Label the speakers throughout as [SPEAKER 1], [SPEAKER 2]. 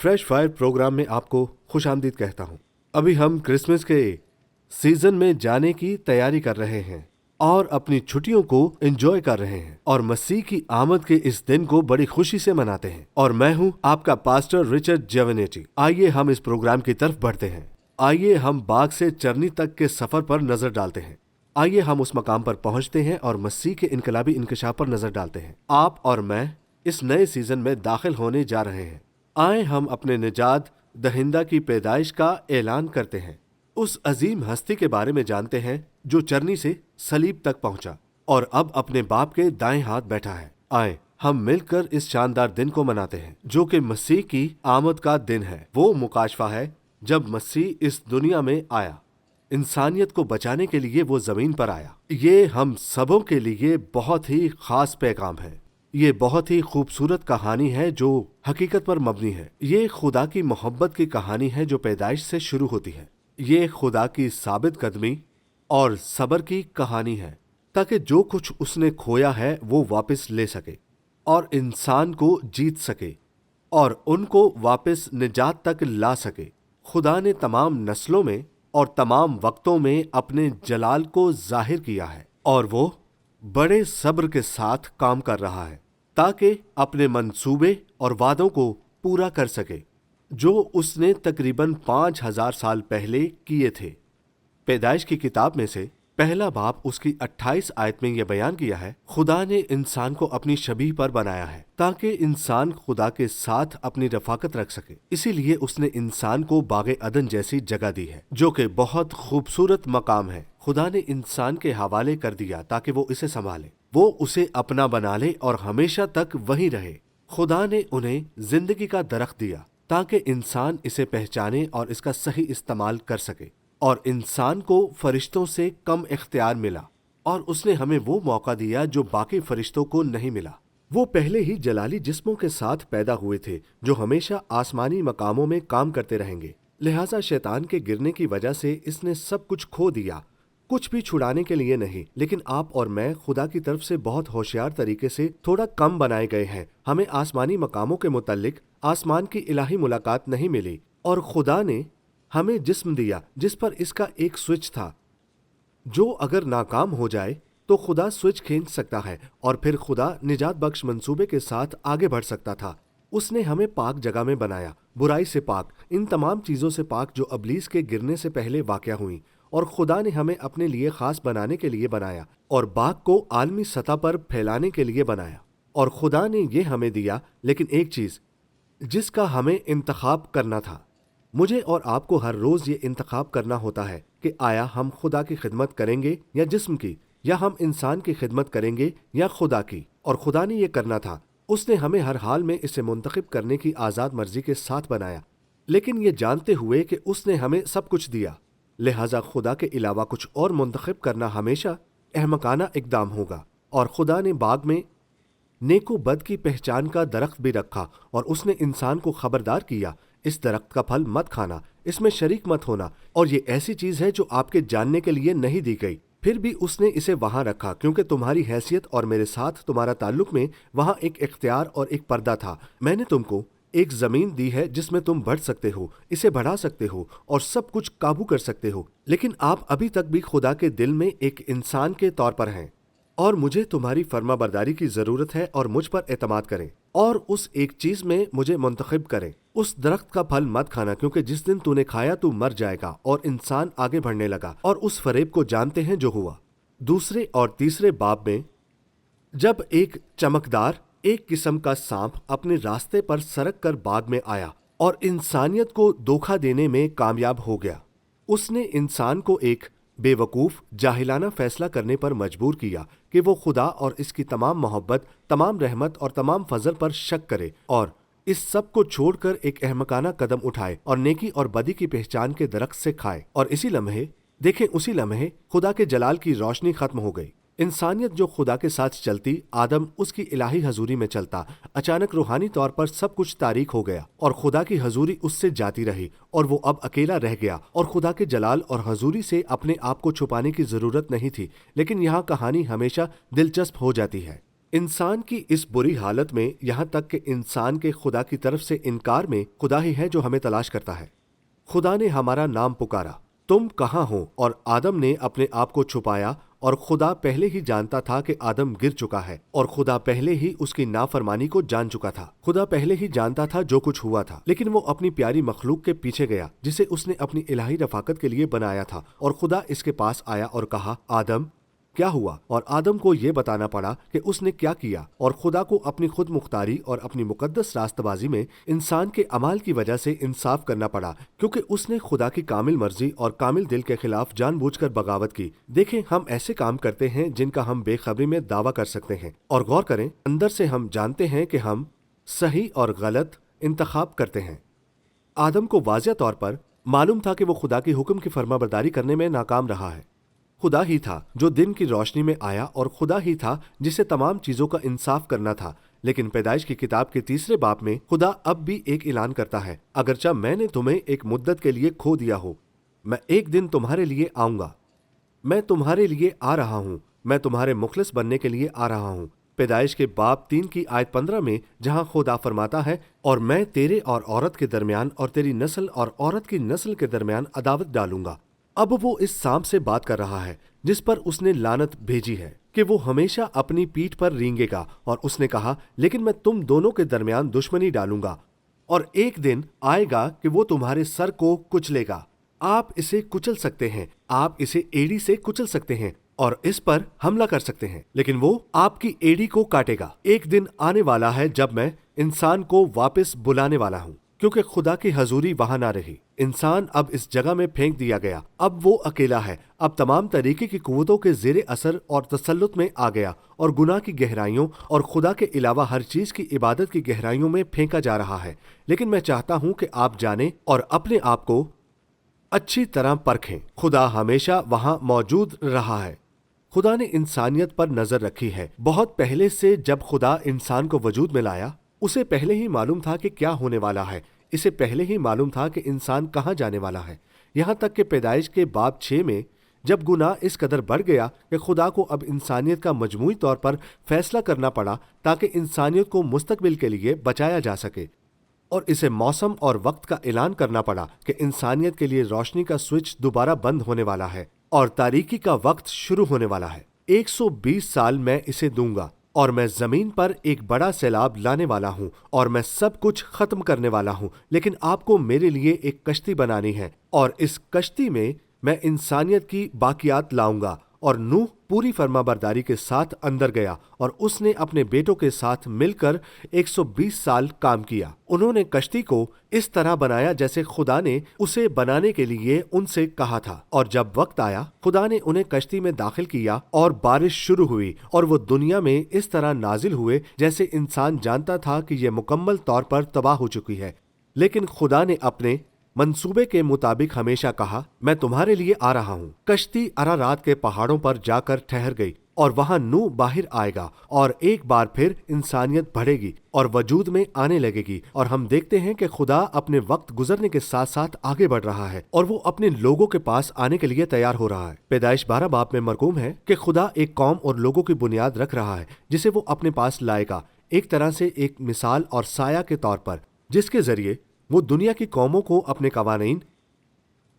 [SPEAKER 1] Fresh fire programme में आपको खुश आमदीद कहता हूँ। अभी हम क्रिसमस के सीजन में जाने की तैयारी कर रहे हैं और अपनी छुट्टियों को एंजॉय कर रहे हैं और मसीह की आमद के इस दिन को बड़ी खुशी से मनाते हैं। और मैं हूँ आपका पास्टर रिचर्ड जेवनेटी। आइए हम इस प्रोग्राम की तरफ बढ़ते हैं। आइए हम बाग से चरनी तक के सफर पर नजर डालते हैं। आइए हम उस मकाम पर पहुंचते हैं और मसीह के इनकलाबी इंकशाफ पर नजर डालते हैं। आप और मैं इस नए सीजन में दाखिल होने जा रहे हैं। आए हम अपने निजात दहिंदा की पैदाइश का ऐलान करते हैं। उस अजीम हस्ती के बारे में जानते हैं जो चरनी से सलीब तक पहुंचा और अब अपने बाप के दाएं हाथ बैठा है। आए हम मिलकर इस शानदार दिन को मनाते हैं जो कि मसीह की आमद का दिन है। वो मुकाशफा है जब मसीह इस दुनिया में आया, इंसानियत को बचाने के लिए वो जमीन पर आया। ये हम सबों के लिए बहुत ही खास पैगाम है। ये बहुत ही खूबसूरत कहानी है जो हकीकत पर मबनी है। ये खुदा की मोहब्बत की कहानी है जो पैदाइश से शुरू होती है। ये खुदा की साबित कदमी और सब्र की कहानी है ताकि जो कुछ उसने खोया है वो वापस ले सके और इंसान को जीत सके और उनको वापस निजात तक ला सके। खुदा ने तमाम नस्लों में और तमाम वक्तों में अपने जलाल को जाहिर किया है और वो बड़े सब्र के साथ काम कर रहा है ताकि अपने मंसूबे और वादों को पूरा कर सके जो उसने तकरीबन 5000 साल पहले किए थे। पैदाइश की किताब में से पहला बाब उसकी 28 आयत में यह बयान किया है, खुदा ने इंसान को अपनी शबीह पर बनाया है ताकि इंसान खुदा के साथ अपनी रफाकत रख सके। इसीलिए उसने इंसान को बागे अदन जैसी जगह दी है जो कि बहुत खूबसूरत मकाम है। खुदा ने इंसान के हवाले कर दिया ताकि वो इसे संभाले, वो उसे अपना बना ले और हमेशा तक वहीं रहे। खुदा ने उन्हें जिंदगी का दरख्त दिया ताकि इंसान इसे पहचाने और इसका सही इस्तेमाल कर सके। और इंसान को फरिश्तों से कम इख्तियार मिला और उसने हमें वो मौका दिया जो बाकी फरिश्तों को नहीं मिला। वो पहले ही जलाली जिस्मों के साथ पैदा हुए थे जो हमेशा आसमानी मकामों में काम करते रहेंगे। लिहाजा शैतान के गिरने की वजह से इसने सब कुछ खो दिया, कुछ भी छुड़ाने के लिए नहीं। लेकिन आप और मैं खुदा की तरफ से बहुत होशियार तरीके से थोड़ा कम बनाए गए हैं। हमें आसमानी मकामों के मुतालिक आसमान की इलाही मुलाकात नहीं मिली और खुदा ने हमें जिस्म दिया जिस पर इसका एक स्विच था जो अगर नाकाम हो जाए तो खुदा स्विच खींच सकता है और फिर खुदा निजात बख्श मंसूबे के साथ आगे बढ़ सकता था। उसने हमें पाक जगह में बनाया, बुराई से पाक, इन तमाम चीजों से पाक जो अबलीस के गिरने से पहले वाक़या हुई। और खुदा ने हमें अपने लिए खास बनाने के लिए बनाया और बाग को आलमी सतह पर फैलाने के लिए बनाया। और खुदा ने ये हमें दिया, लेकिन एक चीज जिसका हमें इंतखाब करना था। मुझे और आपको हर रोज ये इंतखाब करना होता है कि आया हम खुदा की खिदमत करेंगे या जिस्म की, या हम इंसान की खिदमत करेंगे या खुदा की। और खुदा ने ये करना था। उसने हमें हर हाल में इसे मुंतखब करने की आज़ाद मर्जी के साथ बनाया, लेकिन ये जानते हुए कि उसने हमें सब कुछ दिया। लिहाजा खुदा के अलावा कुछ और मुंतखब करना हमेशा अहमकाना इकदाम होगा। और खुदा ने बाग में नेको बद की पहचान का दरख्त भी रखा और उसने इंसान को खबरदार किया, इस दरख्त का फल मत खाना, इसमें शरीक मत होना, और ये ऐसी चीज है जो आपके जानने के लिए नहीं दी गई। फिर भी उसने इसे वहां रखा क्योंकि तुम्हारी हैसियत और मेरे साथ तुम्हारा ताल्लुक में वहां एक इख्तियार और एक पर्दा था। मैंने तुमको एक जमीन दी है जिसमें तुम बढ़ सकते हो, इसे बढ़ा सकते हो और सब कुछ काबू कर सकते हो। लेकिन आप अभी तक भी खुदा के दिल में एक इंसान के तौर पर हैं और मुझे तुम्हारी फर्माबरदारी की जरूरत है और मुझ पर एतमाद करें और उस एक चीज में मुझे मुंतखब करें। उस दरख्त का फल मत खाना क्योंकि जिस दिन तूने खाया तू मर जाएगा। और इंसान आगे बढ़ने लगा और उस फरेब को जानते हैं जो हुआ। दूसरे और तीसरे बाब में जब एक चमकदार एक किस्म का सांप अपने रास्ते पर सरक कर बाग में आया और इंसानियत को धोखा देने में कामयाब हो गया, उसने इंसान को एक बेवकूफ जाहिलाना फैसला करने पर मजबूर किया कि वो खुदा और इसकी तमाम मोहब्बत, तमाम रहमत और तमाम फजल पर शक करे और इस सब को छोड़कर एक अहमकाना कदम उठाए और नेकी और बदी की पहचान के दरख्त से खाए। और उसी लम्हे खुदा के जलाल की रोशनी खत्म हो गई। इंसानियत जो खुदा के साथ चलती, आदम उसकी इलाही हजूरी में चलता, अचानक रूहानी तौर पर सब कुछ तारीक हो गया और खुदा की हजूरी उससे जाती रही और वो अब अकेला रह गया और खुदा के जलाल और हजूरी से अपने आप को छुपाने की जरूरत नहीं थी। लेकिन यहाँ कहानी हमेशा दिलचस्प हो जाती है। انسان کی اس بری حالت میں، یہاں تک کہ انسان کے خدا کی طرف سے انکار میں، خدا ہی ہے جو ہمیں تلاش کرتا ہے۔ خدا نے ہمارا نام پکارا، تم کہاں ہو؟ اور آدم نے اپنے آپ کو چھپایا، اور خدا پہلے ہی جانتا تھا کہ آدم گر چکا ہے، اور خدا پہلے ہی اس کی نافرمانی کو جان چکا تھا۔ خدا پہلے ہی جانتا تھا جو کچھ ہوا تھا، لیکن وہ اپنی پیاری مخلوق کے پیچھے گیا جسے اس نے اپنی الہی رفاقت کے لیے بنایا تھا، اور خدا اس کے پاس آیا اور کہا، آدم کیا ہوا؟ اور آدم کو یہ بتانا پڑا کہ اس نے کیا کیا، اور خدا کو اپنی خود مختاری اور اپنی مقدس راستہ بازی میں انسان کے اعمال کی وجہ سے انصاف کرنا پڑا، کیونکہ اس نے خدا کی کامل مرضی اور کامل دل کے خلاف جان بوجھ کر بغاوت کی۔ دیکھیں، ہم ایسے کام کرتے ہیں جن کا ہم بے خبری میں دعویٰ کر سکتے ہیں، اور غور کریں، اندر سے ہم جانتے ہیں کہ ہم صحیح اور غلط انتخاب کرتے ہیں۔ آدم کو واضح طور پر معلوم تھا کہ وہ خدا کے حکم کی فرما برداری کرنے میں ناکام رہا ہے۔ خدا ہی تھا جو دن کی روشنی میں آیا، اور خدا ہی تھا جسے تمام چیزوں کا انصاف کرنا تھا۔ لیکن پیدائش کی کتاب کے 3 باب میں خدا اب بھی ایک اعلان کرتا ہے، اگرچہ میں نے تمہیں ایک مدت کے لیے کھو دیا ہو، میں ایک دن تمہارے لیے آؤں گا، میں تمہارے لیے آ رہا ہوں، میں تمہارے مخلص بننے کے لیے آ رہا ہوں۔ پیدائش کے باب 3 کی آیت 15 میں جہاں خدا فرماتا ہے، اور میں تیرے اور عورت کے درمیان اور تیری نسل اور عورت کی نسل کے درمیان عداوت ڈالوں گا۔ اب وہ اس سانپ سے بات کر رہا ہے جس پر اس نے لعنت بھیجی ہے کہ وہ ہمیشہ اپنی پیٹھ پر رینگے گا، اور اس نے کہا، لیکن میں تم دونوں کے درمیان دشمنی ڈالوں گا، اور ایک دن آئے گا کہ وہ تمہارے سر کو کچلے گا۔ آپ اسے کچل سکتے ہیں، آپ اسے ایڑی سے کچل سکتے ہیں اور اس پر حملہ کر سکتے ہیں، لیکن وہ آپ کی ایڑی کو کاٹے گا۔ ایک دن آنے والا ہے جب میں انسان کو واپس بلانے والا ہوں، کیونکہ خدا کی حضوری وہاں نہ رہی۔ انسان اب اس جگہ میں پھینک دیا گیا، اب وہ اکیلا ہے، اب تمام طریقے کی قوتوں کے زیر اثر اور تسلط میں آ گیا، اور گناہ کی گہرائیوں اور خدا کے علاوہ ہر چیز کی عبادت کی گہرائیوں میں پھینکا جا رہا ہے۔ لیکن میں چاہتا ہوں کہ آپ جانیں اور اپنے آپ کو اچھی طرح پرکھیں، خدا ہمیشہ وہاں موجود رہا ہے۔ خدا نے انسانیت پر نظر رکھی ہے بہت پہلے سے۔ جب خدا انسان کو وجود میں لایا، اسے پہلے ہی معلوم تھا کہ کیا ہونے والا ہے، اسے پہلے ہی معلوم تھا کہ انسان کہاں جانے والا ہے۔ یہاں تک کہ پیدائش کے باب 6 میں جب گناہ اس قدر بڑھ گیا کہ خدا کو اب انسانیت کا مجموعی طور پر فیصلہ کرنا پڑا تاکہ انسانیت کو مستقبل کے لیے بچایا جا سکے، اور اسے موسم اور وقت کا اعلان کرنا پڑا کہ انسانیت کے لیے روشنی کا سوئچ دوبارہ بند ہونے والا ہے اور تاریکی کا وقت شروع ہونے والا ہے۔ 120 سال میں اسے دوں گا، اور میں زمین پر ایک بڑا سیلاب لانے والا ہوں، اور میں سب کچھ ختم کرنے والا ہوں، لیکن آپ کو میرے لیے ایک کشتی بنانی ہے، اور اس کشتی میں انسانیت کی باقیات لاؤں گا۔ اور نوح پوری فرما برداری کے ساتھ اندر گیا، اور اس نے اپنے بیٹوں کے ساتھ مل کر 120 سال کام کیا۔ انہوں نے کشتی کو اس طرح بنایا جیسے خدا نے اسے بنانے کے لیے ان سے کہا تھا، اور جب وقت آیا خدا نے انہیں کشتی میں داخل کیا، اور بارش شروع ہوئی، اور وہ دنیا میں اس طرح نازل ہوئے جیسے انسان جانتا تھا کہ یہ مکمل طور پر تباہ ہو چکی ہے۔ لیکن خدا نے اپنے منصوبے کے مطابق ہمیشہ کہا، میں تمہارے لیے آ رہا ہوں۔ کشتی ارارات کے پہاڑوں پر جا کر ٹھہر گئی، اور وہاں نوح باہر آئے گا، اور ایک بار پھر انسانیت بڑھے گی اور وجود میں آنے لگے گی۔ اور ہم دیکھتے ہیں کہ خدا اپنے وقت گزرنے کے ساتھ ساتھ آگے بڑھ رہا ہے، اور وہ اپنے لوگوں کے پاس آنے کے لیے تیار ہو رہا ہے۔ پیدائش 12 باب میں مرقوم ہے کہ خدا ایک قوم اور لوگوں کی بنیاد رکھ رہا ہے جسے وہ اپنے پاس لائے گا، ایک طرح سے ایک مثال اور سایہ کے طور پر، جس کے ذریعے وہ دنیا کی قوموں کو اپنے قوانین،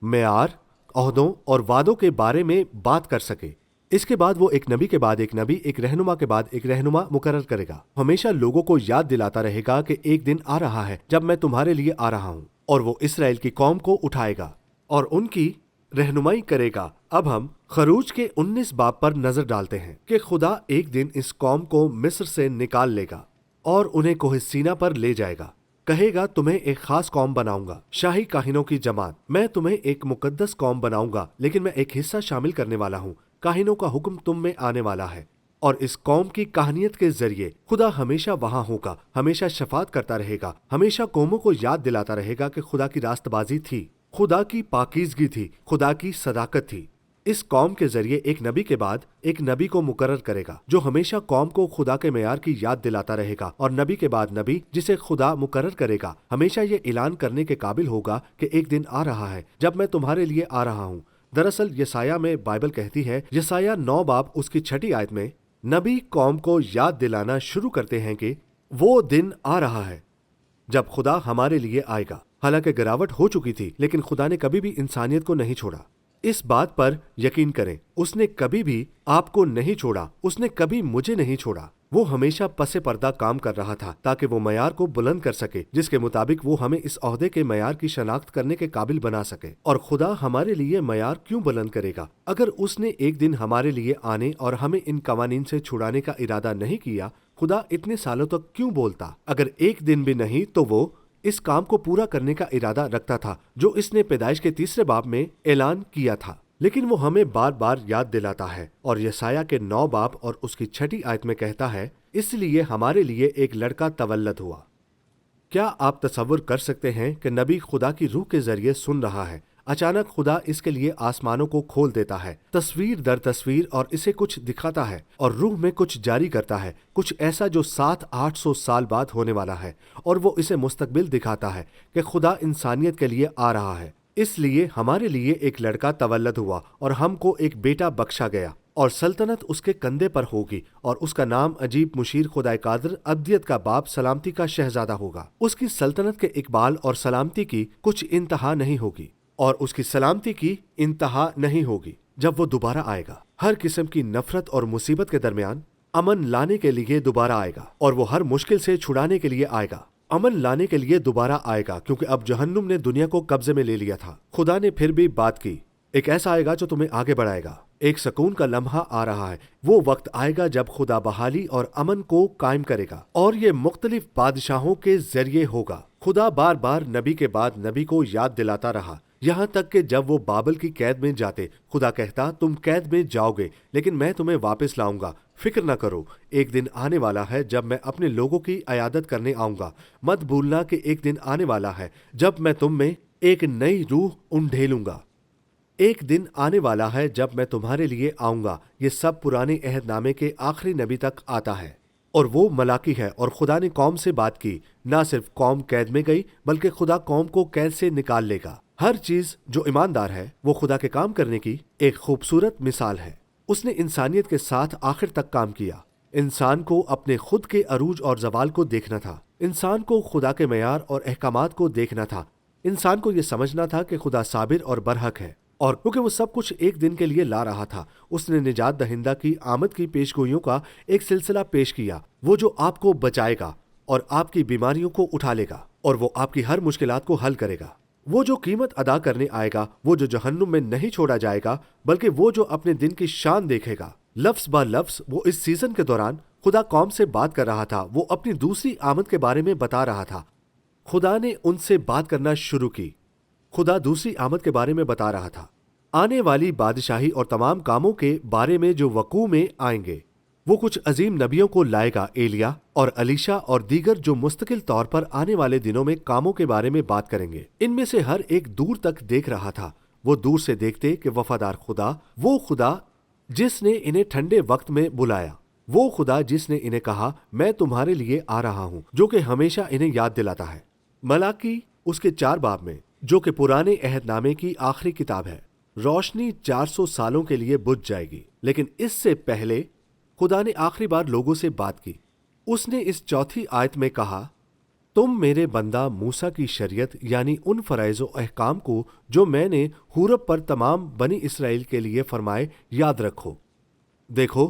[SPEAKER 1] معیار، عہدوں اور وعدوں کے بارے میں بات کر سکے۔ اس کے بعد وہ ایک نبی کے بعد ایک نبی، ایک رہنما کے بعد ایک رہنما مقرر کرے گا، ہمیشہ لوگوں کو یاد دلاتا رہے گا کہ ایک دن آ رہا ہے جب میں تمہارے لیے آ رہا ہوں، اور وہ اسرائیل کی قوم کو اٹھائے گا اور ان کی رہنمائی کرے گا۔ اب ہم خروج کے 19 باب پر نظر ڈالتے ہیں کہ خدا ایک دن اس قوم کو مصر سے نکال لے گا اور انہیں کوہ سینا پر لے جائے گا، کہے گا تمہیں ایک خاص قوم بناؤں گا، شاہی کاہنوں کی جماعت، میں تمہیں ایک مقدس قوم بناؤں گا، لیکن میں ایک حصہ شامل کرنے والا ہوں، کاہنوں کا حکم تم میں آنے والا ہے۔ اور اس قوم کی کہانیت کے ذریعے خدا ہمیشہ وہاں ہوگا، ہمیشہ شفاعت کرتا رہے گا، ہمیشہ قوموں کو یاد دلاتا رہے گا کہ خدا کی راست بازی تھی، خدا کی پاکیزگی تھی، خدا کی صداقت تھی۔ اس قوم کے ذریعے ایک نبی کے بعد ایک نبی کو مقرر کرے گا جو ہمیشہ قوم کو خدا کے معیار کی یاد دلاتا رہے گا، اور نبی کے بعد نبی جسے خدا مقرر کرے گا ہمیشہ یہ اعلان کرنے کے قابل ہوگا کہ ایک دن آ رہا ہے جب میں تمہارے لیے آ رہا ہوں۔ دراصل یسایہ میں بائبل کہتی ہے، یسایہ 9 باب اس کی 6 آیت میں، नबी कौम को याद दिलाना शुरू करते हैं कि वो दिन आ रहा है जब खुदा हमारे लिए आएगा। हालांकि गिरावट हो चुकी थी, लेकिन खुदा ने कभी भी इंसानियत को नहीं छोड़ा। इस बात पर यकीन करें, उसने कभी भी आपको नहीं छोड़ा, उसने कभी मुझे नहीं छोड़ा। वो हमेशा पसे पर्दा काम कर रहा था ताकि वो मयार को बुलंद कर सके जिसके मुताबिक वो हमें इस ओहदे के मयार की शनाख्त करने के काबिल बना सके। और खुदा हमारे लिए मयार क्यों बुलंद करेगा? अगर उसने एक दिन हमारे लिए आने और हमें इन कवानीन से छुड़ाने का इरादा नहीं किया, खुदा इतने सालों तक क्यों बोलता? अगर एक दिन भी नहीं तो वो इस काम को पूरा करने का इरादा रखता था जो इसने पैदाइश के 3 बाब में ऐलान किया था। लेकिन वो हमें बार बार याद दिलाता है और यसाया के 9 बाब और उसकी 6 आयत में कहता है, इसलिए हमारे लिए एक लड़का तवल्लद हुआ। क्या आप तसव्वुर कर सकते हैं कि नबी खुदा की रूह के जरिए सुन रहा है? अचानक खुदा इसके लिए आसमानों को खोल देता है, तस्वीर दर तस्वीर, और इसे कुछ दिखाता है और रूह में कुछ जारी करता है, कुछ ऐसा जो 700-800 साल बाद होने वाला है। और वो इसे मुस्तकबिल दिखाता है कि खुदा इंसानियत के लिए आ रहा है। इसलिए हमारे लिए एक लड़का तवल्लद हुआ और हमको एक बेटा बख्शा गया, और सल्तनत उसके कंधे पर होगी, और उसका नाम अजीब, मुशीर, खुदाए कादिर, अब्दियत का बाप, सलामती का शहजादा होगा। उसकी सल्तनत के इकबाल और सलामती की कुछ इंतहा नहीं होगी, और उसकी सलामती की इंतहा नहीं होगी जब वो दोबारा आएगा। हर किस्म की नफरत और मुसीबत के दरमियान अमन लाने के लिए दोबारा आएगा, और वो हर मुश्किल से छुड़ाने के लिए आएगा। अमन लाने के लिए दोबारा आएगा, क्योंकि अब जहन्नुम ने दुनिया को कब्जे में ले लिया था। खुदा ने फिर भी बात की, एक ऐसा आएगा जो तुम्हें आगे बढ़ाएगा। एक सुकून का लम्हा आ रहा है। वो वक्त आएगा जब खुदा बहाली और अमन को कायम करेगा, और ये मुख्तलिफ बादशाहों के जरिए होगा। खुदा बार बार नबी के बाद नबी को याद दिलाता रहा, यहाँ तक कि जब वो बाबल की कैद में जाते, खुदा कहता, तुम कैद में जाओगे लेकिन मैं तुम्हें वापस लाऊंगा। फिक्र न करो, एक दिन आने वाला है जब मैं अपने लोगों की अयादत करने आऊंगा। मत भूलना कि एक दिन आने वाला है जब मैं तुम में एक नई रूह उंडेलूंगा। एक दिन आने वाला है जब मैं तुम्हारे लिए आऊंगा। ये सब पुराने अहदनामे के आखिरी नबी तक आता है, और वो मलाकी है। और खुदा ने कौम से बात की। ना सिर्फ कौम कैद में गई, बल्कि खुदा कौम को कैद से निकाल लेगा। हर चीज जो ईमानदार है वो खुदा के काम करने की एक खूबसूरत मिसाल है। उसने इंसानियत के साथ आखिर तक काम किया। इंसान को अपने खुद के अरूज और जवाल को देखना था। इंसान को खुदा के मयार और अहकामात को देखना था। इंसान को यह समझना था कि खुदा साबिर और बरहक है, और क्योंकि वो सब कुछ एक दिन के लिए ला रहा था, उसने निजात दहिंदा की आमद की पेशगोइयों का एक सिलसिला पेश किया। वो जो आपको बचाएगा और आपकी बीमारियों को उठा लेगा, और वो आपकी हर मुश्किलात को हल करेगा। वो जो कीमत अदा करने आएगा, वो जो जहन्नुम में नहीं छोड़ा जाएगा, बल्कि वो जो अपने दिन की शान देखेगा। लफ्ज ब लफ्ज वो इस सीजन के दौरान खुदा कौम से बात कर रहा था। वो अपनी दूसरी आमद के बारे में बता रहा था। खुदा ने उनसे बात करना शुरू की। खुदा दूसरी आमद के बारे में बता रहा था, आने वाली बादशाही और तमाम कामों के बारे में जो वकू में आएंगे। वो कुछ अजीम नबियों को लाएगा, एलिया और अलीशा और दीगर, जो मुस्तकिल तौर पर आने वाले दिनों में कामों के बारे में बात करेंगे। इनमें से हर एक दूर तक देख रहा था। वो दूर से देखते कि वफादार खुदा, वो खुदा जिसने इन्हें ठंडे वक्त में बुलाया, वो खुदा जिसने इन्हें कहा, मैं तुम्हारे लिए आ रहा हूँ, जो कि हमेशा इन्हें याद दिलाता है। मलाकी उसके 4 बाब में, जो कि पुराने अहदनामे की आखिरी किताब है। रोशनी 400 सालों के लिए बुझ जाएगी, लेकिन इससे पहले खुदा ने आखिरी बार लोगों से बात की। उसने इस 4थी आयत में कहा, तुम मेरे बंदा मूसा की शरीयत यानी उन फराइज़ व अहकाम को जो मैंने हूरब पर तमाम बनी इसराइल के लिए फरमाए याद रखो। देखो,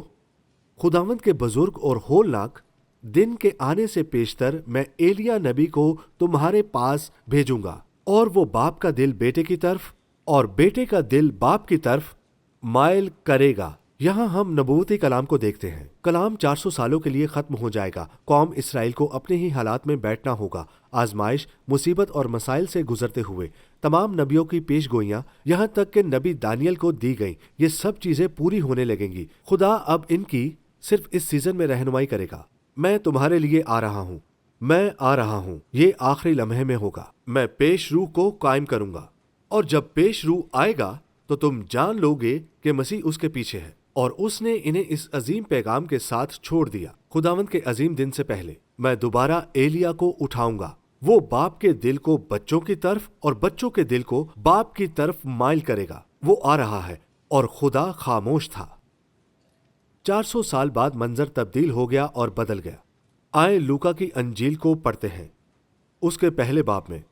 [SPEAKER 1] खुदावंद के बुजुर्ग और होलनाक दिन के आने से पेशतर मैं एलिया नबी को तुम्हारे पास भेजूंगा, और वो बाप का दिल बेटे की तरफ और बेटे का दिल बाप की तरफ मायल करेगा। यहाँ हम नबूवती कलाम को देखते हैं। कलाम 400 सालों के लिए खत्म हो जाएगा। कौम इसराइल को अपने ही हालात में बैठना होगा। आजमाइश, मुसीबत और मसाइल से गुजरते हुए तमाम नबियों की पेशगोइयाँ, यहाँ तक कि नबी दानियल को दी गई, ये सब चीजें पूरी होने लगेंगी। खुदा अब इनकी सिर्फ इस सीजन में रहनुमाई करेगा। मैं तुम्हारे लिए आ रहा हूँ, मैं आ रहा हूँ, ये आखिरी लम्हे में होगा। मैं पेश रूह को कायम करूंगा, और जब पेश रूह आएगा तो तुम जान लोगे कि मसीह उसके पीछे है, और उसने इन्हें इस अजीम पैगाम के साथ छोड़ दिया। खुदावंद के अजीम दिन से पहले मैं दोबारा एलिया को उठाऊंगा। वो बाप के दिल को बच्चों की तरफ और बच्चों के दिल को बाप की तरफ माइल करेगा। वो आ रहा है, और खुदा खामोश था। 400 साल बाद मंजर तब्दील हो गया और बदल गया। आए लूका की अंजील को पढ़ते हैं। उसके पहले बाब में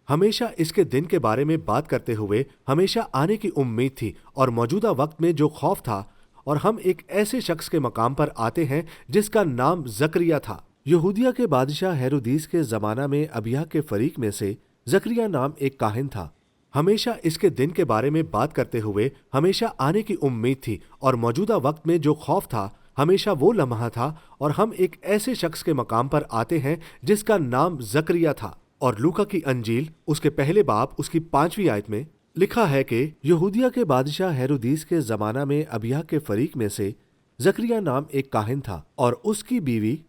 [SPEAKER 1] हमेशा इसके दिन के बारे में बात करते हुए हमेशा आने की उम्मीद थी और मौजूदा वक्त में जो खौफ था, और हम एक ऐसे शख्स के मकाम पर आते हैं जिसका नाम जकरिया था। यहूदिया के बादशाह हेरोदीस के जमाना में अबिय्याह के फरीक में से जकरिया नाम एक काहिन था। हमेशा इसके दिन के बारे में बात करते हुए हमेशा आने की उम्मीद थी और मौजूदा वक्त में जो खौफ था, हमेशा वो लम्हा था, और हम एक ऐसे शख्स के मकाम पर आते हैं जिसका नाम जकरिया था। और लूका की अंजील उसके पहले बाब उसकी 5वीं आयत में लिखा है कि यहूदिया के बादशाह हेरोदीस के जमाना में अबिय्याह के फरीक में से जकरिया नाम एक काहिन था और उसकी बीवी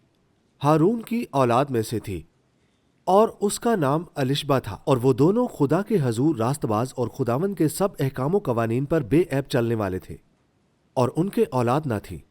[SPEAKER 1] हारून की औलाद में से थी और उसका नाम अलिशबा था, और वो दोनों खुदा के हजूर रास्तबाज और खुदावंद के सब अहकामों कवानीन पर बेऐब चलने वाले थे। और उनके औलाद ना थी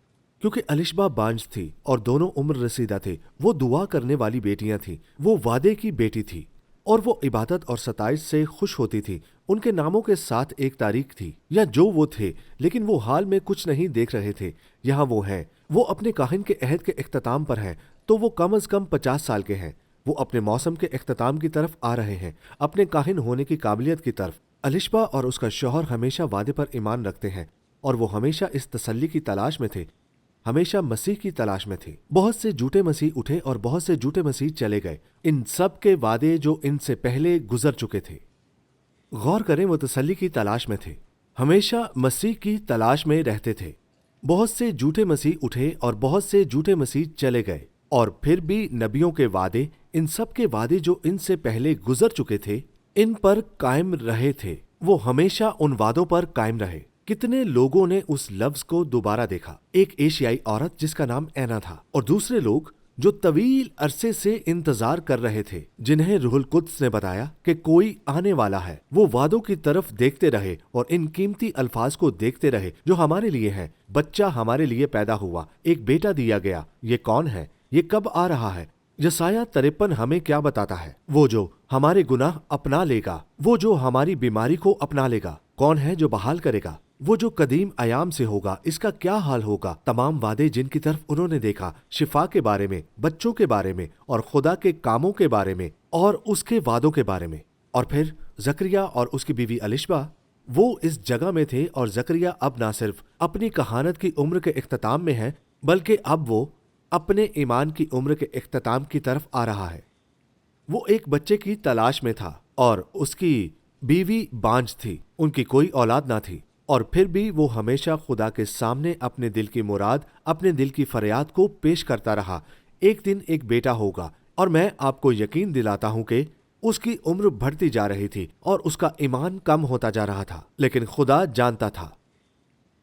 [SPEAKER 1] क्योंकि अलिशबा बांझ थी और दोनों उम्र रसीदा थे। वो दुआ करने वाली बेटियां थी, वो वादे की बेटी थी और वो इबादत और सताइश से खुश होती थी। उनके नामों के साथ एक तारीख थी, या जो वो थे, लेकिन वो हाल में कुछ नहीं देख रहे थे। यहाँ वो हैं, वो अपने काहिन के अहद के इख्तिताम पर हैं, तो वो कम अज कम 50 साल के हैं। वो अपने मौसम के इख्तिताम की तरफ आ रहे हैं, अपने काहिन होने की काबिलियत की तरफ। अलिशबा और उसका शौहर हमेशा वादे पर ईमान रखते हैं और वो हमेशा इस तसल्ली की तलाश में थे, हमेशा मसीह की तलाश में थे। बहुत से झूठे मसीह उठे और बहुत से झूठे मसीह चले गए, इन सब के वादे जो इनसे पहले गुजर चुके थे। गौर करें, वो तसल्ली की तलाश में थे, हमेशा मसीह की तलाश में रहते थे। बहुत से झूठे मसीह उठे और बहुत से झूठे मसीह चले गए, और फिर भी नबियों के वादे, इन सब के वादे जो इनसे पहले गुजर चुके थे, इन पर कायम रहे थे। वो हमेशा उन वादों पर कायम रहे। कितने लोगों ने उस लफ्ज को दोबारा देखा, एक एशियाई औरत जिसका नाम ऐना था, और दूसरे लोग जो तवील अरसे से इंतजार कर रहे थे, जिन्हें रूहुल कुद्स ने बताया कि कोई आने वाला है। वो वादों की तरफ देखते रहे और इन कीमती अल्फाज को देखते रहे जो हमारे लिए हैं। बच्चा हमारे लिए पैदा हुआ, एक बेटा दिया गया। ये कौन है? ये कब आ रहा है? यसाया 53 हमें क्या बताता है? वो जो हमारे गुनाह अपना लेगा, वो जो हमारी बीमारी को अपना लेगा। कौन है जो बहाल करेगा? वो जो कदीम अयाम से होगा, इसका क्या हाल होगा? तमाम वादे जिनकी तरफ उन्होंने देखा, शिफा के बारे में, बच्चों के बारे में, और खुदा के कामों के बारे में, और उसके वादों के बारे में। और फिर जकरिया और उसकी बीवी अलिशबा, वो इस जगह में थे, और जकरिया अब ना सिर्फ अपनी कहानत की उम्र के इख्तिताम में है, बल्कि अब वो अपने ईमान की उम्र के इख्तिताम की तरफ आ रहा है। वो एक बच्चे की तलाश में था और उसकी बीवी बांझ थी, उनकी कोई औलाद ना थी, और फिर भी वो हमेशा खुदा के सामने अपने दिल की मुराद, अपने दिल की फरियाद को पेश करता रहा। एक दिन एक बेटा होगा, और मैं आपको यकीन दिलाता हूं कि उसकी उम्र बढ़ती जा रही थी और उसका ईमान कम होता जा रहा था, लेकिन खुदा जानता था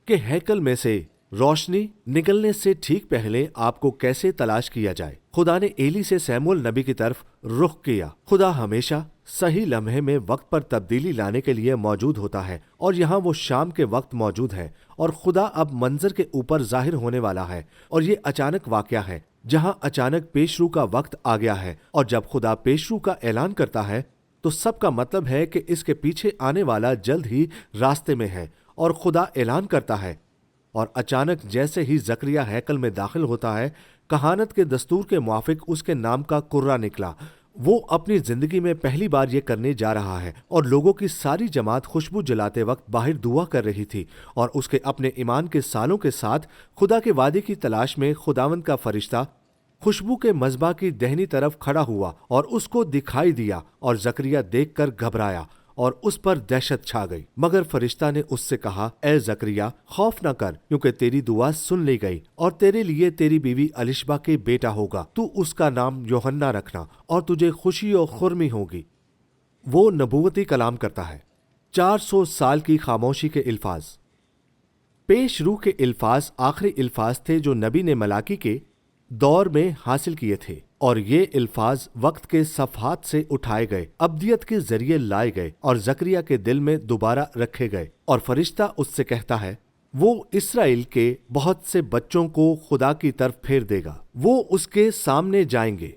[SPEAKER 1] कि हैकल में से रोशनी निकलने से ठीक पहले आपको कैसे तलाश किया जाए। खुदा ने एली से सैमुअल नबी की तरफ रुख किया। खुदा हमेशा सही लम्हे में वक्त पर तब्दीली लाने के लिए मौजूद होता है, और यहाँ वो शाम के वक्त मौजूद है, और खुदा अब मंजर के ऊपर जाहिर होने वाला है। और ये अचानक वाकया है, जहाँ अचानक पेशरू का वक्त आ गया है, और जब खुदा पेशरू का ऐलान करता है तो सबका मतलब है कि इसके पीछे आने वाला जल्द ही रास्ते में है। और खुदा ऐलान करता है, और अचानक जैसे ही जकरिया हैकल में दाखिल होता है, कहानत के दस्तूर के मुआफिक उसके नाम का कुर्रा निकला। वो अपनी जिंदगी में पहली बार ये करने जा रहा है, और लोगों की सारी जमात खुशबू जलाते वक्त बाहर दुआ कर रही थी, और उसके अपने ईमान के सालों के साथ खुदा के वादे की तलाश में खुदावंद का फरिश्ता खुशबू के मज़बा की दहनी तरफ खड़ा हुआ और उसको दिखाई दिया, और जकरिया देखकर घबराया और उस पर दहशत छा गई। मगर फरिश्ता ने उससे कहा, ए जकरिया, खौफ न कर, क्योंकि तेरी दुआ सुन ली गई, और तेरे लिए तेरी बीवी अलिशबा के बेटा होगा। तू उसका नाम यूहन्ना रखना, और तुझे खुशी और खुर्मी होगी। वो नबूवती कलाम करता है। 400 साल की खामोशी के इल्फाज। पेश रूह के इल्फाज आखिरी इल्फाज थे जो नबी ने मलाकी के दौर में हासिल किए थे, और ये इल्फाज वक्त के सफहात से उठाए गए, अब्दियत के जरिए लाए गए और जकरिया के दिल में दोबारा रखे गए। और फरिश्ता उससे कहता है, वो इसराइल के बहुत से बच्चों को खुदा की तरफ फेर देगा, वो उसके सामने जाएंगे।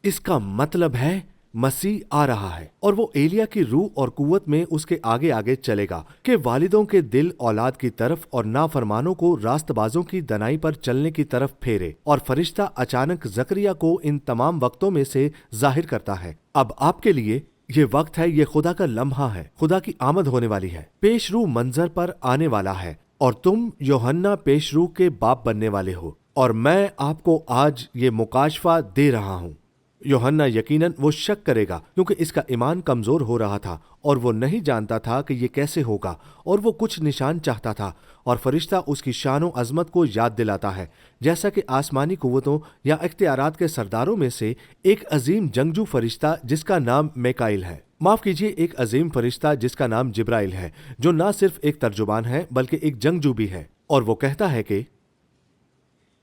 [SPEAKER 1] इसका मतलब है مسیح आ रहा है और वो एलिया की रूह और कुव्वत में उसके आगे आगे चलेगा कि वालिदों के दिल औलाद की तरफ और नाफरमानों को रास्तबाजों की दनाई पर चलने की तरफ फेरे। और फरिश्ता अचानक जकरिया को इन तमाम वक्तों में से जाहिर करता है। अब आपके लिए ये वक्त है, ये खुदा का लम्हा है, खुदा की आमद होने वाली है, पेशरू मंजर पर आने वाला है और तुम यूहन्ना पेशरू के बाप बनने वाले हो और मैं आपको आज ये मुकाशफा दे रहा हूँ। यूहन्ना यकीनन वो शक करेगा क्योंकि इसका ईमान कमजोर हो रहा था और वो नहीं जानता था कि ये कैसे होगा और वो कुछ निशान चाहता था। और फरिश्ता उसकी शान अजमत को याद दिलाता है, जैसा कि आसमानी कुव्वतों या इख्तियारात के सरदारों में से एक अजीम जंगजू फरिश्ता जिसका नाम मेकाइल है, माफ कीजिए, एक अजीम फरिश्ता जिसका नाम जिब्राइल है, जो न सिर्फ एक तर्जुबान है बल्कि एक जंगजू भी है। और वो कहता है कि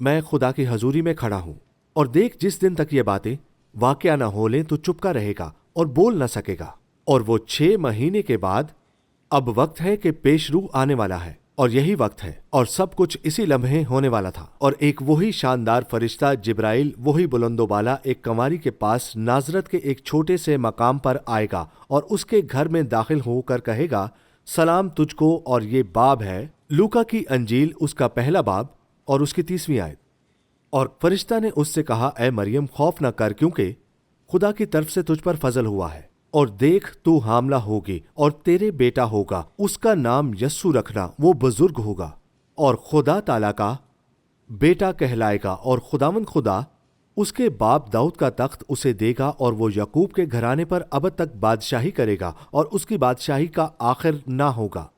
[SPEAKER 1] मैं खुदा की हजूरी में खड़ा हूं और देख, जिस दिन तक ये बातें वाकया न हो लें तो चुपका रहेगा और बोल न सकेगा। और वो 6 महीने के बाद अब वक्त है कि पेशरू आने वाला है और यही वक्त है और सब कुछ इसी लम्हे होने वाला था। और एक वही शानदार फरिश्ता जिब्राइल वही बुलंदोबाला एक कंवारी के पास नाजरत के एक छोटे से मकाम पर आएगा और उसके घर में दाखिल होकर कहेगा, सलाम तुझको। और ये बाब है लूका की अंजील उसका पहला बाब और उसकी 30वीं आयत। और फरिश्ता ने उससे कहा, ए मरियम, खौफ न कर, क्योंकि खुदा की तरफ से तुझ पर फजल हुआ है और देख तू हामला होगी और तेरे बेटा होगा, उसका नाम यस्सु रखना, वो बुजुर्ग होगा और खुदा ताला का बेटा कहलाएगा और खुदावंद खुदा उसके बाप दाऊद का तख्त उसे देगा और वो याकूब के घराने पर अबद तक बादशाही करेगा और उसकी बादशाही का आखिर ना होगा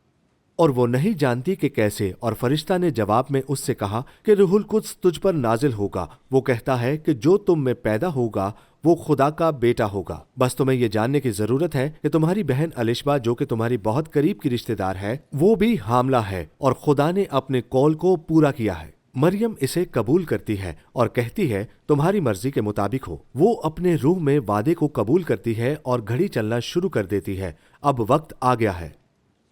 [SPEAKER 1] और वो नहीं जानती कि कैसे। और फरिश्ता ने जवाब में उससे कहा कि रूहुल कुद्स तुझ पर नाजिल होगा। वो कहता है कि जो तुम में पैदा होगा वो खुदा का बेटा होगा। बस तुम्हें ये जानने की जरूरत है कि तुम्हारी बहन अलिशबा, जो कि तुम्हारी बहुत करीब की रिश्तेदार है, वो भी हामला है और खुदा ने अपने कौल को पूरा किया है। मरियम इसे कबूल करती है और कहती है, तुम्हारी मर्जी के मुताबिक हो। वो अपने रूह में वादे को कबूल करती है और घड़ी चलना शुरू कर देती है। अब वक्त आ गया है,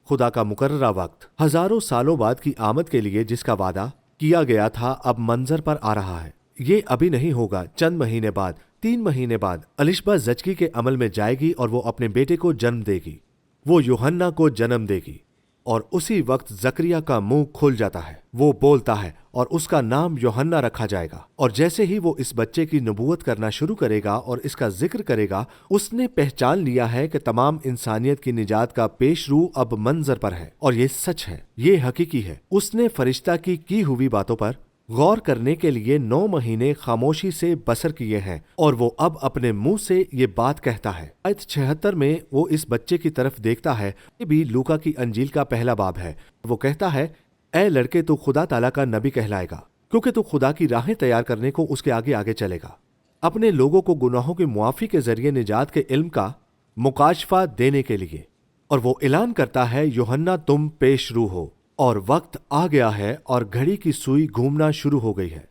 [SPEAKER 1] खुदा का मुकर्ररा वक्त, हजारों सालों बाद की आमद के लिए जिसका वादा किया गया था, अब मंजर पर आ रहा है। ये अभी नहीं होगा, चंद महीने बाद, 3 महीने बाद अलिशबा जचकी के अमल में जाएगी और वो अपने बेटे को जन्म देगी। वो यूहन्ना को जन्म देगी और उसी वक्त जकरिया का मुंह खुल जाता है। वो बोलता है और उसका नाम यूहन्ना रखा जाएगा। और जैसे ही वो इस बच्चे की नबूवत करना शुरू करेगा और इसका जिक्र करेगा, उसने पहचान लिया है कि तमाम इंसानियत की निजात का पेशरू अब मंजर पर है। और ये सच है, ये हकीकी है। उसने फरिश्ता की हुई बातों पर गौर करने के लिए 9 महीने खामोशी से बसर किए हैं और वो अब अपने मुंह से ये बात कहता है। आयत 76 में वो इस बच्चे की तरफ देखता है। ये भी लूका की अंजील का पहला बाब है। वो कहता है, ए लड़के, तू खुदा ताला का नबी कहलाएगा, क्योंकि तू खुदा की राहें तैयार करने को उसके आगे आगे चलेगा, अपने लोगों को गुनाहों की मुआफी के जरिए निजात के इल्म का मुकाशफा देने के लिए। और वो ऐलान करता है, यूहन्ना तुम पेशरू हो और वक्त आ गया है और घड़ी की सुई घूमना शुरू हो गई है।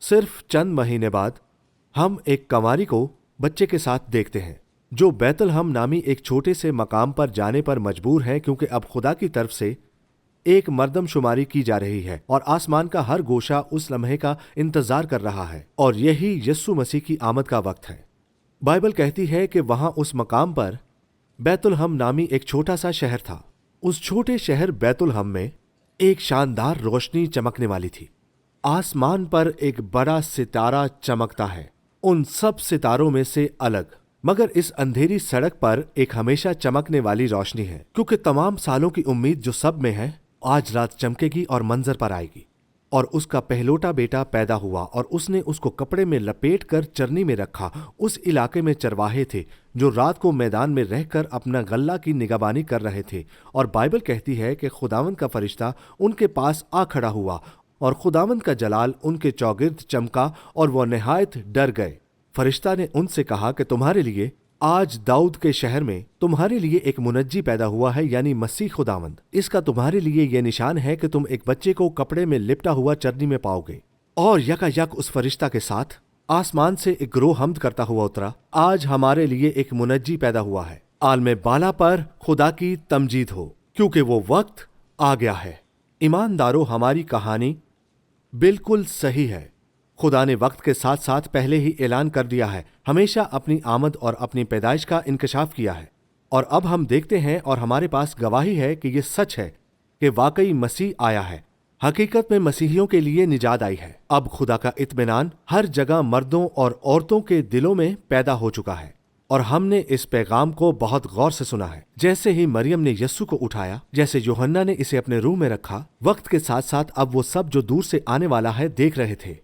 [SPEAKER 1] सिर्फ चंद महीने बाद हम एक कंवारी को बच्चे के साथ देखते हैं जो बैतलहम नामी एक छोटे से मकाम पर जाने पर मजबूर है, क्योंकि अब खुदा की तरफ से एक मर्दमशुमारी की जा रही है और आसमान का हर गोशा उस लम्हे का इंतजार कर रहा है। और यही यस्सु मसीह की आमद का वक्त है। बाइबल कहती है कि वहां उस मकाम पर बैतुलहम नामी एक छोटा सा शहर था। उस छोटे शहर बैतुलहम में एक शानदार रोशनी चमकने वाली थी। आसमान पर एक बड़ा सितारा चमकता है, उन सब सितारों में से अलग। मगर इस अंधेरी सड़क पर एक हमेशा चमकने वाली रोशनी है, क्योंकि तमाम सालों की उम्मीद जो सब में है आज रात चमकेगी और मंजर पर आएगी। और उसका पहलोटा बेटा पैदा हुआ और उसने उसको कपड़े में लपेट कर चरनी में रखा। उस इलाके में चरवाहे थे जो रात को मैदान में रहकर अपना गल्ला की निगहबानी कर रहे थे। और बाइबल कहती है कि खुदावंद का फरिश्ता उनके पास आ खड़ा हुआ और खुदावंद का जलाल उनके चौगिर्द चमका और वो निहायत डर गए। फरिश्ता ने उनसे कहा कि तुम्हारे लिए आज दाऊद के शहर में तुम्हारे लिए एक मुनज्जी पैदा हुआ है, यानी मसीह खुदावंद। इसका तुम्हारे लिए यह निशान है कि तुम एक बच्चे को कपड़े में लिपटा हुआ चरनी में पाओगे। और यकायक उस फरिश्ता के साथ आसमान से एक ग्रोह हमद करता हुआ उतरा, आज हमारे लिए एक मुनज्जी पैदा हुआ है। आलमे बाला पर खुदा की तमजीद हो, क्योंकि वो वक्त आ गया है। ईमानदारों, हमारी कहानी बिल्कुल सही है। खुदा ने वक्त के साथ साथ पहले ही ऐलान कर दिया है, हमेशा अपनी आमद और अपनी पैदाइश का इंकशाफ किया है। और अब हम देखते हैं और हमारे पास गवाही है कि ये सच है कि वाकई मसीह आया है। हकीकत में मसीहियों के लिए निजात आई है। अब खुदा का इत्मीनान हर जगह मर्दों और औरतों के दिलों में पैदा हो चुका है और हमने इस पैगाम को बहुत गौर से सुना है। जैसे ही मरियम ने यस्सु को उठाया, जैसे यूहन्ना ने इसे अपने रूह में रखा, वक्त के साथ साथ अब वो सब जो दूर से आने वाला है देख रहे थे।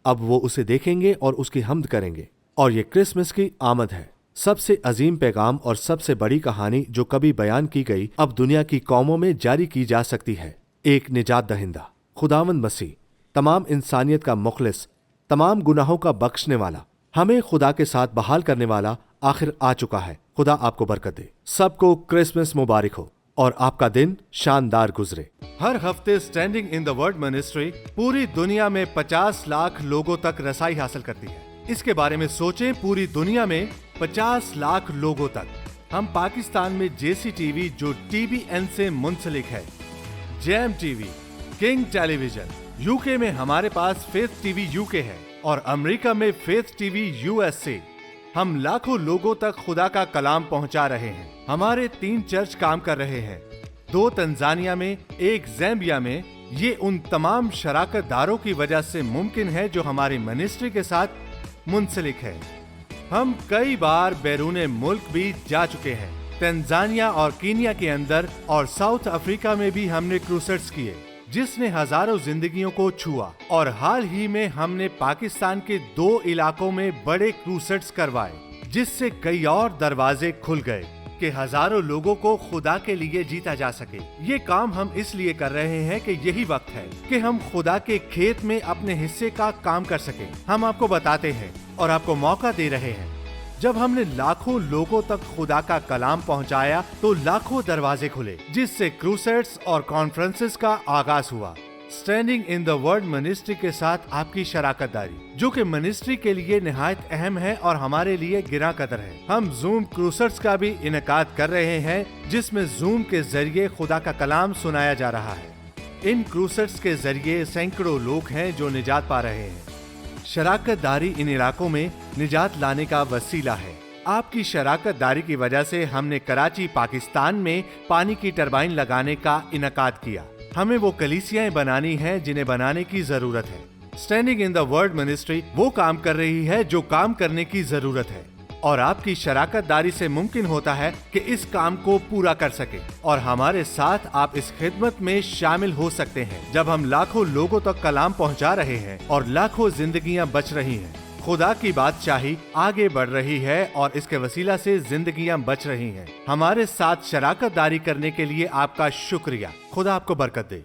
[SPEAKER 1] अब वो उसे देखेंगे और उसकी हम्द करेंगे। और ये क्रिसमस की आमद है। सबसे अजीम पैगाम और सबसे बड़ी कहानी जो कभी बयान की गई अब दुनिया की कौमों में जारी की जा सकती है। एक निजात दहिंदा, खुदावंद मसीह, तमाम इंसानियत का मुखलिस, तमाम गुनाहों का बख्शने वाला, हमें खुदा के साथ बहाल करने वाला आखिर आ चुका है। खुदा आपको बरकत दे। सबको क्रिसमस मुबारक हो और आपका दिन शानदार गुजरे। हर हफ्ते standing in the word ministry पूरी दुनिया में 50 लाख लोगों तक रसाई हासिल करती है। इसके बारे में सोचें, पूरी दुनिया में 50 लाख लोगों तक। हम पाकिस्तान में जेसी टीवी जो TBN से मुंसलिक है, jam TV, king television, UK में हमारे पास फेथ टीवी यूके है और अमेरिका में फेथ टीवी USA। हम लाखों लोगों तक खुदा का कलाम पहुंचा रहे हैं। हमारे 3 चर्च काम कर रहे हैं, 2 तंजानिया में, 1 ज़ैम्बिया में। ये उन तमाम शराकतदारों की वजह से मुमकिन है जो हमारी मिनिस्ट्री के साथ मुंसलिक है। हम कई बार बैरून मुल्क भी जा चुके हैं। तंजानिया और कीनिया के अंदर और साउथ अफ्रीका में भी हमने क्रूसेड्स किए, जिसने हजारों जिंदगियों को छुआ। और हाल ही में हमने पाकिस्तान के 2 इलाकों में बड़े क्रूसेड्स करवाए, जिससे कई और दरवाजे खुल गए कि हजारों लोगों को खुदा के लिए जीता जा सके। ये काम हम इसलिए कर रहे हैं कि यही वक्त है कि हम खुदा के खेत में अपने हिस्से का काम कर सके। हम आपको बताते हैं और आपको मौका दे रहे हैं। जब हमने लाखों लोगों तक खुदा का कलाम पहुंचाया तो लाखों दरवाजे खुले, जिससे क्रूसेड्स और कॉन्फ्रेंसेस का आगाज हुआ। Standing in the word ministry के साथ आपकी शराकतदारी, जो कि मिनिस्ट्री के लिए निहायत अहम है और हमारे लिए गिरा कदर है। हम जूम क्रूसेड्स का भी इनेकाद कर रहे हैं, जिसमें जूम के जरिए खुदा का कलाम सुनाया जा रहा है। इन क्रूसेड्स के जरिए सैकड़ों लोग हैं जो निजात पा रहे हैं। शराकतदारी इन इलाकों में निजात लाने का वसीला है। आपकी शराकतदारी की वजह से हमने कराची, पाकिस्तान में पानी की टरबाइन लगाने का इनेकाद किया। हमें वो कलीसियाएं बनानी हैं जिन्हें बनाने की जरूरत है। Standing in the word ministry वो काम कर रही है जो काम करने की जरूरत है, और आपकी शराकतदारी से मुमकिन होता है कि इस काम को पूरा कर सके। और हमारे साथ आप इस खिदमत में शामिल हो सकते हैं, जब हम लाखों लोगों तक कलाम पहुंचा रहे हैं और लाखों जिंदगियां बच रही हैं। खुदा की बादशाही आगे बढ़ रही है और इसके वसीला से जिंदगियां बच रही हैं। हमारे साथ शराकतदारी करने के लिए आपका शुक्रिया। खुदा आपको बरकत दे।